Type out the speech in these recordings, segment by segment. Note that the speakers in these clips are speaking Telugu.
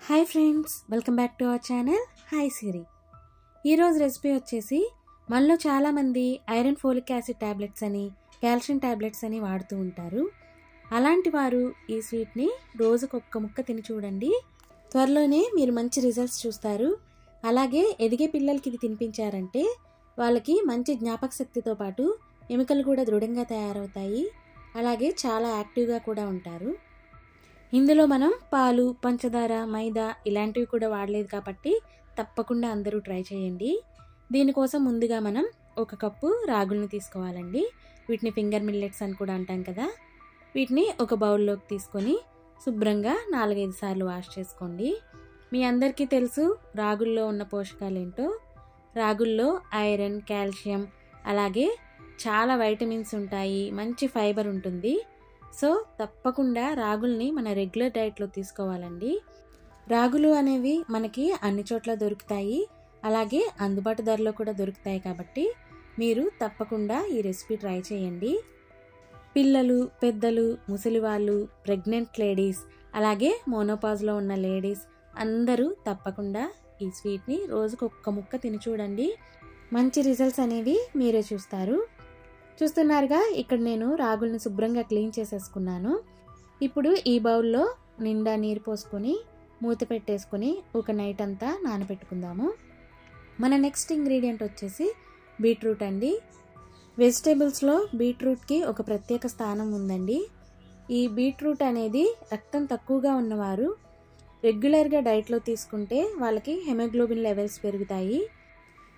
Hi friends, welcome back to our channel hi Siri. ఈరోజు రెసిపీ వచ్చేసి మనలో చాలామంది ఐరన్ ఫోలిక్ యాసిడ్ ట్యాబ్లెట్స్ అని కాల్షియం ట్యాబ్లెట్స్ అని వాడుతూ ఉంటారు. అలాంటి వారు ఈ స్వీట్ని రోజుకు ఒక్క ముక్క తిని చూడండి. త్వరలోనే మీరు మంచి రిజల్ట్స్ చూస్తారు. అలాగే ఎదిగే పిల్లలకి ఇది తినిపించారంటే వాళ్ళకి మంచి జ్ఞాపక శక్తితో పాటు ఎముకలు కూడా దృఢంగా తయారవుతాయి. అలాగే చాలా యాక్టివ్గా కూడా ఉంటారు. ఇందులో మనం పాలు, పంచదార, మైదా ఇలాంటివి కూడా వాడలేదు కాబట్టి తప్పకుండా అందరూ ట్రై చేయండి. దీనికోసం ముందుగా మనం 1 కప్పు రాగుల్ని తీసుకోవాలండి. వీటిని ఫింగర్ మిల్లెట్స్ అని కూడా అంటాం కదా. వీటిని ఒక బౌల్లోకి తీసుకొని శుభ్రంగా 4-5 సార్లు వాష్ చేసుకోండి. మీ అందరికీ తెలుసు రాగుల్లో ఉన్న పోషకాలు ఏంటో. రాగుల్లో ఐరన్, కాల్షియం అలాగే చాలా వైటమిన్స్ ఉంటాయి, మంచి ఫైబర్ ఉంటుంది. సో తప్పకుండా రాగుల్ని మన రెగ్యులర్ డైట్లో తీసుకోవాలండి. రాగులు అనేవి మనకి అన్ని చోట్ల దొరుకుతాయి, అలాగే అందుబాటు ధరలో కూడా దొరుకుతాయి. కాబట్టి మీరు తప్పకుండా ఈ రెసిపీ ట్రై చేయండి. పిల్లలు, పెద్దలు, ముసలి వాళ్ళు, ప్రెగ్నెంట్ లేడీస్ అలాగే మోనోపాజ్లో ఉన్న లేడీస్ అందరూ తప్పకుండా ఈ స్వీట్ని రోజుకు ఒక్క ముక్క తిని చూడండి. మంచి రిజల్ట్స్ అనేవి మీరే చూస్తారు. చూస్తున్నారుగా, ఇక్కడ నేను రాగుల్ని శుభ్రంగా క్లీన్ చేసేసుకున్నాను. ఇప్పుడు ఈ బౌల్లో నిండా నీరు పోసుకొని మూత పెట్టేసుకొని ఒక నైట్ అంతా నానబెట్టుకుందాము. మన నెక్స్ట్ ఇంగ్రీడియంట్ వచ్చేసి బీట్రూట్ అండి. వెజిటేబుల్స్లో బీట్రూట్కి ఒక ప్రత్యేక స్థానం ఉందండి. ఈ బీట్రూట్ అనేది రక్తం తక్కువగా ఉన్నవారు రెగ్యులర్గా డైట్లో తీసుకుంటే వాళ్ళకి హెమోగ్లోబిన్ లెవెల్స్ పెరుగుతాయి.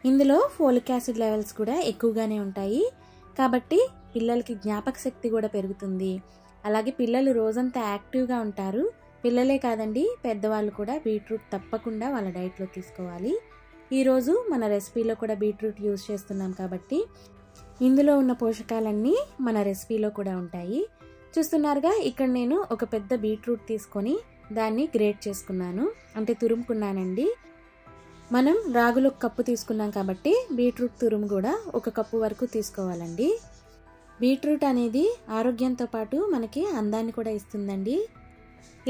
ఇందులో ఫోలిక్ యాసిడ్ లెవెల్స్ కూడా ఎక్కువగానే ఉంటాయి. కాబట్టి పిల్లలకి జ్ఞాపక శక్తి కూడా పెరుగుతుంది. అలాగే పిల్లలు రోజంతా యాక్టివ్గా ఉంటారు. పిల్లలే కాదండి, పెద్దవాళ్ళు కూడా బీట్రూట్ తప్పకుండా వాళ్ళ డైట్లో తీసుకోవాలి. ఈరోజు మన రెసిపీలో కూడా బీట్రూట్ యూజ్ చేస్తున్నాం కాబట్టి ఇందులో ఉన్న పోషకాలన్నీ మన రెసిపీలో కూడా ఉంటాయి. చూస్తున్నారుగా, ఇక్కడ నేను ఒక పెద్ద బీట్రూట్ తీసుకొని దాన్ని గ్రేట్ చేసుకున్నాను, అంటే తురుముకున్నానండి. మనం రాగులు 1 కప్పు తీసుకున్నాం కాబట్టి బీట్రూట్ తురుము కూడా 1 కప్పు వరకు తీసుకోవాలండి. బీట్రూట్ అనేది ఆరోగ్యంతో పాటు మనకి అందాన్ని కూడా ఇస్తుందండి.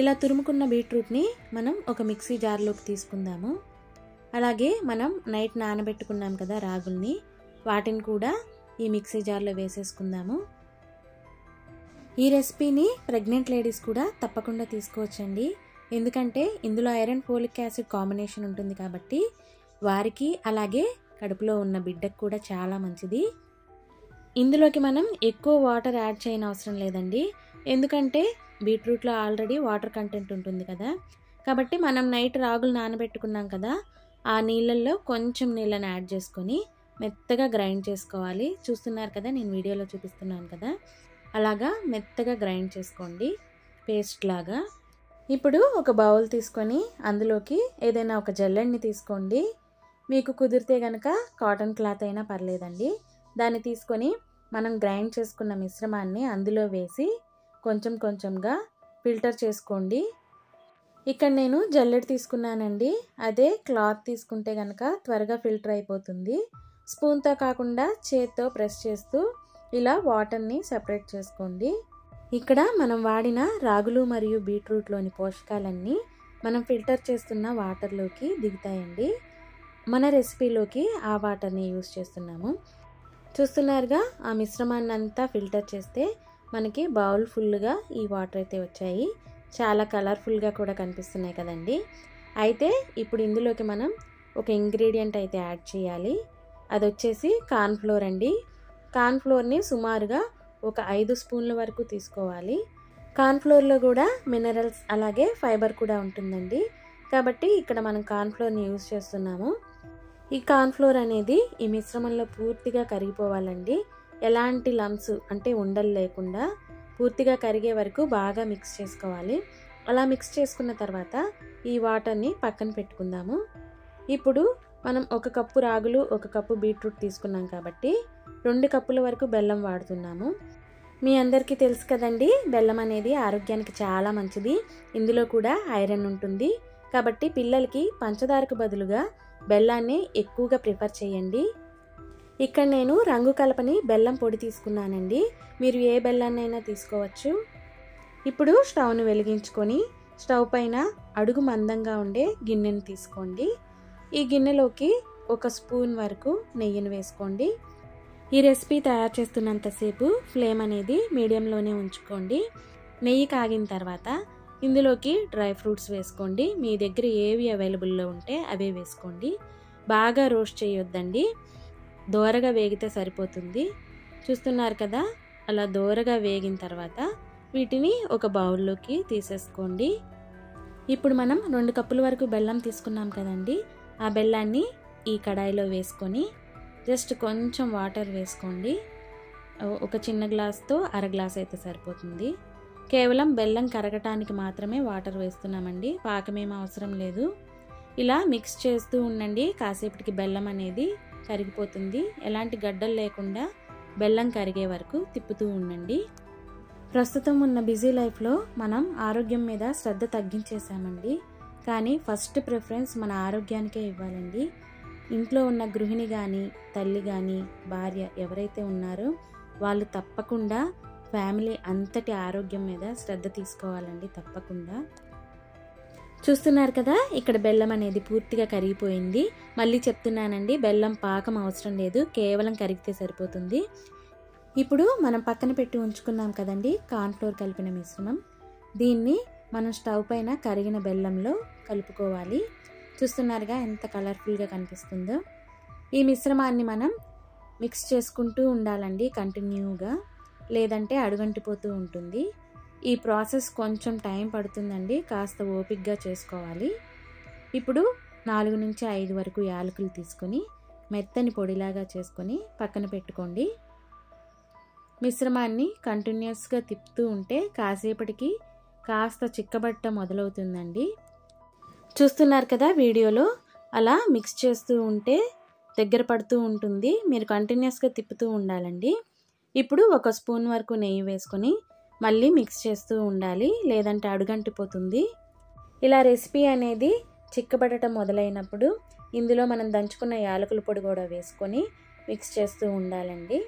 ఇలా తురుముకున్న బీట్రూట్ని మనం ఒక మిక్సీ జార్లోకి తీసుకుందాము. అలాగే మనం నైట్ నానబెట్టుకున్నాం కదా రాగుల్ని, వాటిని కూడా ఈ మిక్సీ జార్లో వేసేసుకుందాము. ఈ రెసిపీని ప్రెగ్నెంట్ లేడీస్ కూడా తప్పకుండా తీసుకోవచ్చండి. ఎందుకంటే ఇందులో ఐరన్ ఫోలిక్ యాసిడ్ కాంబినేషన్ ఉంటుంది కాబట్టి వారికి అలాగే కడుపులో ఉన్న బిడ్డకు కూడా చాలా మంచిది. ఇందులోకి మనం ఎక్కువ వాటర్ యాడ్ చేయని అవసరం లేదండి. ఎందుకంటే బీట్రూట్లో ఆల్రెడీ వాటర్ కంటెంట్ ఉంటుంది కదా. కాబట్టి మనం నైట్ రాగులు నానబెట్టుకున్నాం కదా, ఆ నీళ్ళల్లో కొంచెం నీళ్ళని యాడ్ చేసుకొని మెత్తగా గ్రైండ్ చేసుకోవాలి. చూస్తున్నారు కదా, నేను వీడియోలో చూపిస్తున్నాను కదా, అలాగా మెత్తగా గ్రైండ్ చేసుకోండి, పేస్ట్ లాగా. ఇప్పుడు ఒక బౌల్ తీసుకొని అందులోకి ఏదైనా ఒక జల్లెడ్ని తీసుకోండి. మీకు కుదిరితే కనుక కాటన్ క్లాత్ అయినా పర్లేదండి. దాన్ని తీసుకొని మనం గ్రైండ్ చేసుకున్న మిశ్రమాన్ని అందులో వేసి కొంచెం కొంచెంగా ఫిల్టర్ చేసుకోండి. ఇక్కడ నేను జల్లెడ తీసుకున్నానండి. అదే క్లాత్ తీసుకుంటే కనుక త్వరగా ఫిల్టర్ అయిపోతుంది. స్పూన్తో కాకుండా చేత్తో ప్రెస్ చేస్తూ ఇలా వాటర్ని సెపరేట్ చేసుకోండి. ఇక్కడ మనం వాడిన రాగులు మరియు బీట్రూట్లోని పోషకాలన్నీ మనం ఫిల్టర్ చేస్తున్న వాటర్లోకి దిగుతాయండి. మన రెసిపీలోకి ఆ వాటర్ని యూజ్ చేస్తున్నాము. చూస్తున్నారుగా, ఆ మిశ్రమాన్ని అంతా ఫిల్టర్ చేస్తే మనకి బౌల్ ఫుల్గా ఈ వాటర్ అయితే వచ్చాయి. చాలా కలర్ఫుల్గా కూడా కనిపిస్తున్నాయి కదండి. అయితే ఇప్పుడు ఇందులోకి మనం ఒక ఇంగ్రీడియంట్ అయితే యాడ్ చేయాలి. అది వచ్చేసి కార్న్ఫ్లోర్ అండి. కార్న్ఫ్లోర్ని సుమారుగా ఒక 5 స్పూన్ల వరకు తీసుకోవాలి. కార్న్ఫ్లోర్లో కూడా మినరల్స్ అలాగే ఫైబర్ కూడా ఉంటుందండి. కాబట్టి ఇక్కడ మనం కార్న్ఫ్లోర్ని యూజ్ చేస్తున్నాము. ఈ కార్న్ఫ్లోర్ అనేది ఈ మిశ్రమంలో పూర్తిగా కరిగిపోవాలండి. ఎలాంటి లంప్స్ అంటే ఉండలు లేకుండా పూర్తిగా కరిగే వరకు బాగా మిక్స్ చేసుకోవాలి. అలా మిక్స్ చేసుకున్న తర్వాత ఈ వాటర్ని పక్కన పెట్టుకుందాము. ఇప్పుడు మనం 1 కప్పు రాగులు, 1 కప్పు బీట్రూట్ తీసుకున్నాం కాబట్టి 2 కప్పుల వరకు బెల్లం వాడుతున్నాము. మీ అందరికీ తెలుసు కదండి, బెల్లం అనేది ఆరోగ్యానికి చాలా మంచిది. ఇందులో కూడా ఐరన్ ఉంటుంది. కాబట్టి పిల్లలకి పంచదారకు బదులుగా బెల్లాన్ని ఎక్కువగా ప్రిఫర్ చేయండి. ఇక్కడ నేను రంగు కలపని బెల్లం పొడి తీసుకున్నానండి. మీరు ఏ బెల్లాన్నైనా తీసుకోవచ్చు. ఇప్పుడు స్టవ్ను వెలిగించుకొని స్టవ్ పైన అడుగు మందంగా ఉండే గిన్నెని తీసుకోండి. ఈ గిన్నెలోకి 1 స్పూన్ వరకు నెయ్యిని వేసుకోండి. ఈ రెసిపీ తయారు చేస్తున్నంతసేపు ఫ్లేమ్ అనేది మీడియంలోనే ఉంచుకోండి. నెయ్యి కాగిన తర్వాత ఇందులోకి డ్రై ఫ్రూట్స్ వేసుకోండి. మీ దగ్గర ఏవి అవైలబుల్లో ఉంటే అవే వేసుకోండి. బాగా రోస్ట్ చేయొద్దండి, దోరగా వేగితే సరిపోతుంది. చూస్తున్నారు కదా, అలా దోరగా వేగిన తర్వాత వీటిని ఒక బౌల్లోకి తీసేసుకోండి. ఇప్పుడు మనం 2 కప్పుల వరకు బెల్లం తీసుకున్నాం కదండి, ఆ బెల్లాన్ని ఈ కడాయిలో వేసుకొని జస్ట్ కొంచెం వాటర్ వేసుకోండి. ఒక చిన్న గ్లాస్తో 1/2 గ్లాస్ అయితే సరిపోతుంది. కేవలం బెల్లం కరగటానికి మాత్రమే వాటర్ వేస్తున్నామండి, పాకమేం అవసరం లేదు. ఇలా మిక్స్ చేస్తూ ఉండండి. కాసేపటికి బెల్లం అనేది కరిగిపోతుంది. ఎలాంటి గడ్డలు లేకుండా బెల్లం కరిగే వరకు తిప్పుతూ ఉండండి. ప్రస్తుతం ఉన్న బిజీ లైఫ్లో మనం ఆరోగ్యం మీద శ్రద్ధ తగ్గించేసామండి. కానీ ఫస్ట్ ప్రిఫరెన్స్ మన ఆరోగ్యానికే ఇవ్వాలండి. ఇంట్లో ఉన్న గృహిణి కానీ, తల్లి కానీ, భార్య ఎవరైతే ఉన్నారో వాళ్ళు తప్పకుండా ఫ్యామిలీ అంతటి ఆరోగ్యం మీద శ్రద్ధ తీసుకోవాలండి, తప్పకుండా. చూస్తున్నారు కదా, ఇక్కడ బెల్లం అనేది పూర్తిగా కరిగిపోయింది. మళ్ళీ చెప్తున్నానండి, బెల్లం పాకం అవసరం లేదు, కేవలం కరిగితే సరిపోతుంది. ఇప్పుడు మనం పక్కన పెట్టి ఉంచుకున్నాం కదండి కార్న్ఫ్లోర్ కలిపిన మిశ్రమం, దీన్ని మనం స్టవ్ పైన కరిగిన బెల్లంలో కలుపుకోవాలి. చూస్తున్నారుగా ఎంత కలర్ఫుల్గా కనిపిస్తుందో. ఈ మిశ్రమాన్ని మనం మిక్స్ చేసుకుంటూ ఉండాలండి కంటిన్యూగా, లేదంటే అడుగంటిపోతూ ఉంటుంది. ఈ ప్రాసెస్ కొంచెం టైం పడుతుందండి, కాస్త ఓపికగా చేసుకోవాలి. ఇప్పుడు 4 నుంచి 5 వరకు యాలకులు తీసుకొని మెత్తని పొడిలాగా చేసుకొని పక్కన పెట్టుకోండి. మిశ్రమాన్ని కంటిన్యూస్గా తిప్పుతూ ఉంటే కాసేపటికి కాస్త చిక్కబట్ట మొదలవుతుందండి. చూస్తున్నారు కదా వీడియోలో, అలా మిక్స్ చేస్తూ ఉంటే దగ్గర పడుతూ ఉంటుంది. మీరు కంటిన్యూస్గా తిప్పుతూ ఉండాలండి. ఇప్పుడు 1 స్పూన్ వరకు నెయ్యి వేసుకొని మళ్ళీ మిక్స్ చేస్తూ ఉండాలి, లేదంటే అడుగంటిపోతుంది. ఇలా రెసిపీ అనేది చిక్కబడటం మొదలైనప్పుడు ఇందులో మనం దంచుకున్న యాలకుల పొడి కూడా వేసుకొని మిక్స్ చేస్తూ ఉండాలండి.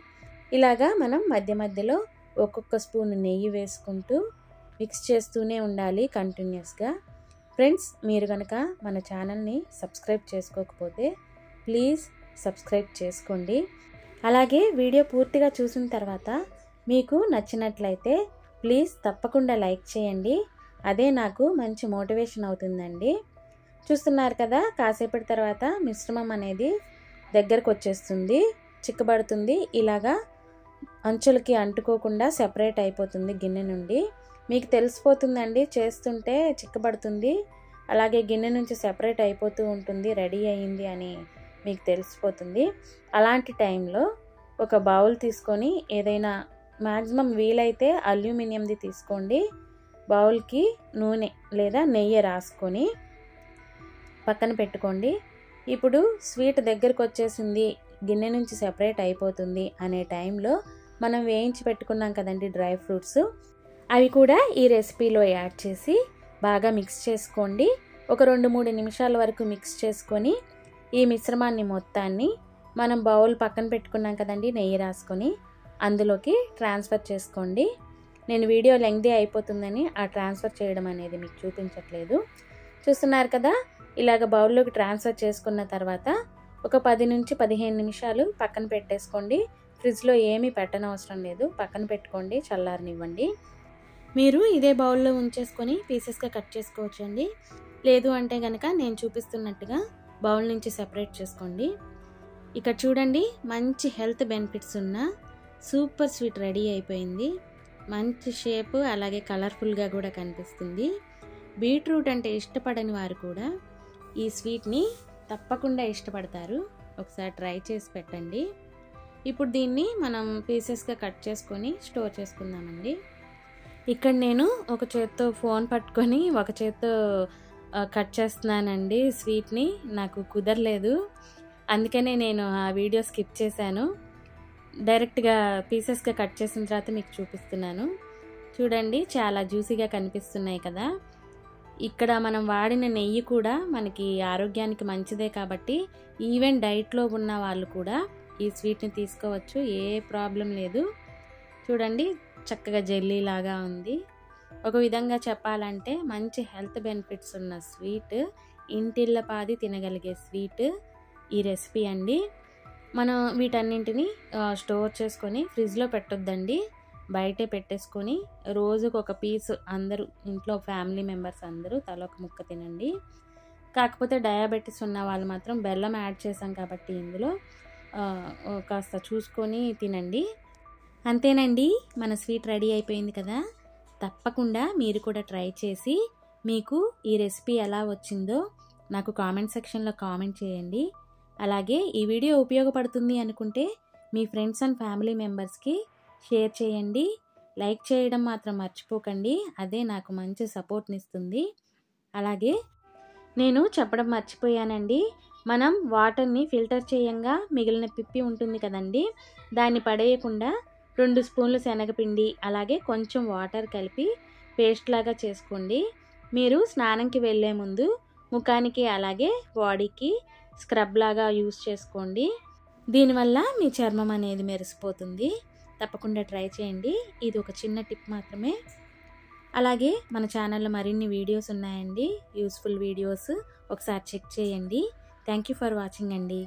ఇలాగా మనం మధ్య మధ్యలో ఒక్కొక్క స్పూన్ నెయ్యి వేసుకుంటూ మిక్స్ చేస్తూనే ఉండాలి కంటిన్యూస్గా. ఫ్రెండ్స్, మీరు కనుక మన ఛానల్ని సబ్స్క్రైబ్ చేసుకోకపోతే ప్లీజ్ సబ్స్క్రైబ్ చేసుకోండి. అలాగే వీడియో పూర్తిగా చూసిన తర్వాత మీకు నచ్చినట్లయితే ప్లీజ్ తప్పకుండా లైక్ చేయండి. అదే నాకు మంచి మోటివేషన్ అవుతుందండి. చూస్తున్నారు కదా, కాసేపటి తర్వాత మిశ్రమం అనేది దగ్గరకు వచ్చేస్తుంది, చిక్కబడుతుంది. ఇలాగా అంచులకి అంటుకోకుండా సెపరేట్ అయిపోతుంది గిన్నె నుండి. మీకు తెలిసిపోతుందండి, చేస్తుంటే చిక్కబడుతుంది, అలాగే గిన్నె నుంచి సెపరేట్ అయిపోతూ ఉంటుంది, రెడీ అయ్యింది అని మీకు తెలిసిపోతుంది. అలాంటి టైంలో ఒక బౌల్ తీసుకొని, ఏదైనా మ్యాక్సిమం వీలైతే అల్యూమినియంది తీసుకోండి, బౌల్కి నూనె లేదా నెయ్యి రాసుకొని పక్కన పెట్టుకోండి. ఇప్పుడు స్వీట్ దగ్గరకు వచ్చేసింది, గిన్నె నుంచి సెపరేట్ అయిపోతుంది అనే టైంలో మనం వేయించి పెట్టుకున్నాం కదండి డ్రై ఫ్రూట్స్, అవి కూడా ఈ రెసిపీలో యాడ్ చేసి బాగా మిక్స్ చేసుకోండి. ఒక 2-3 నిమిషాల వరకు మిక్స్ చేసుకొని ఈ మిశ్రమాన్ని మొత్తాన్ని మనం బౌల్ పక్కన పెట్టుకున్నాం కదండి నెయ్యి రాసుకొని అందులోకి ట్రాన్స్ఫర్ చేసుకోండి. నేను వీడియో లెంగ్తీ అయిపోతుందని ఆ ట్రాన్స్ఫర్ చేయడం అనేది మీకు చూపించట్లేదు. చూస్తున్నారు కదా, ఇలాగ బౌల్లోకి ట్రాన్స్ఫర్ చేసుకున్న తర్వాత ఒక 10 నుంచి 15 నిమిషాలు పక్కన పెట్టేసుకోండి. ఫ్రిడ్జ్లో ఏమీ పెట్టనవసరం లేదు, పక్కన పెట్టుకోండి, చల్లారనివ్వండి. మీరు ఇదే బౌల్లో ఉంచేసుకొని పీసెస్గా కట్ చేసుకోవచ్చు అండి. లేదు అంటే కనుక నేను చూపిస్తున్నట్టుగా బౌల్ నుంచి సెపరేట్ చేసుకోండి. ఇక్కడ చూడండి, మంచి హెల్త్ బెనిఫిట్స్ ఉన్న సూపర్ స్వీట్ రెడీ అయిపోయింది. మంచి షేప్, అలాగే కలర్ఫుల్గా కూడా కనిపిస్తుంది. బీట్రూట్ అంటే ఇష్టపడని వారు కూడా ఈ స్వీట్ని తప్పకుండా ఇష్టపడతారు. ఒకసారి ట్రై చేసి పెట్టండి. ఇప్పుడు దీన్ని మనం పీసెస్గా కట్ చేసుకొని స్టోర్ చేసుకుందామండి. ఇక్కడ నేను ఒక చేత్తో ఫోన్ పట్టుకొని ఒక చేత్తో కట్ చేస్తున్నానండి స్వీట్ని. నాకు కుదరలేదు, అందుకనే నేను ఆ వీడియో స్కిప్ చేశాను. డైరెక్ట్గా పీసెస్గా కట్ చేసిన తర్వాత మీకు చూపిస్తున్నాను. చూడండి, చాలా జ్యూసీగా కనిపిస్తున్నాయి కదా. ఇక్కడ మనం వాడిన నెయ్యి కూడా మనకి ఆరోగ్యానికి మంచిదే కాబట్టి ఈవెన్ డైట్లో ఉన్న వాళ్ళు కూడా ఈ స్వీట్ని తీసుకోవచ్చు, ఏ ప్రాబ్లం లేదు. చూడండి, చక్కగా జెల్లీ లాగా ఉంది. ఒక విధంగా చెప్పాలంటే మంచి హెల్త్ బెనిఫిట్స్ ఉన్న స్వీట్, ఇంటిల్లపాది తినగలిగే స్వీట్ ఈ రెసిపీ అండి. మనం వీటన్నింటిని స్టోర్ చేసుకొని ఫ్రిడ్జ్లో పెట్టొద్దండి, బయటే పెట్టేసుకొని రోజుకు ఒక పీస్ అందరూ ఇంట్లో ఫ్యామిలీ మెంబర్స్ అందరూ తలొక ముక్క తినండి. కాకపోతే డయాబెటీస్ ఉన్న వాళ్ళు మాత్రం బెల్లం యాడ్ చేసాం కాబట్టి ఇందులో కాస్త చూసుకొని తినండి. అంతేనండి, మన స్వీట్ రెడీ అయిపోయింది కదా. తప్పకుండా మీరు కూడా ట్రై చేసి మీకు ఈ రెసిపీ ఎలా వచ్చిందో నాకు కామెంట్ సెక్షన్లో కామెంట్ చేయండి. అలాగే ఈ వీడియో ఉపయోగపడుతుంది అనుకుంటే మీ ఫ్రెండ్స్ అండ్ ఫ్యామిలీ మెంబర్స్కి షేర్ చేయండి. లైక్ చేయడం మాత్రం మర్చిపోకండి, అదే నాకు మంచి సపోర్ట్నిస్తుంది. అలాగే నేను చెప్పడం మర్చిపోయానండి, మనం వాటర్ని ఫిల్టర్ చేయంగా మిగిలిన పిప్పి ఉంటుంది కదండి, దాన్ని పడేయకుండా 2 స్పూన్లు శనగపిండి అలాగే కొంచెం వాటర్ కలిపి పేస్ట్ లాగా చేసుకోండి. మీరు స్నానంకి వెళ్ళే ముందు ముఖానికి అలాగే బాడీకి స్క్రబ్ లాగా యూస్ చేసుకోండి. దీనివల్ల మీ చర్మం అనేది మెరిసిపోతుంది. తప్పకుండా ట్రై చేయండి. ఇది ఒక చిన్న టిప్ మాత్రమే. అలాగే మన ఛానల్లో మరిన్ని వీడియోస్ ఉన్నాయండి, యూస్ఫుల్ వీడియోస్, ఒకసారి చెక్ చేయండి. థ్యాంక్ యూ ఫర్ వాచింగ్ అండి.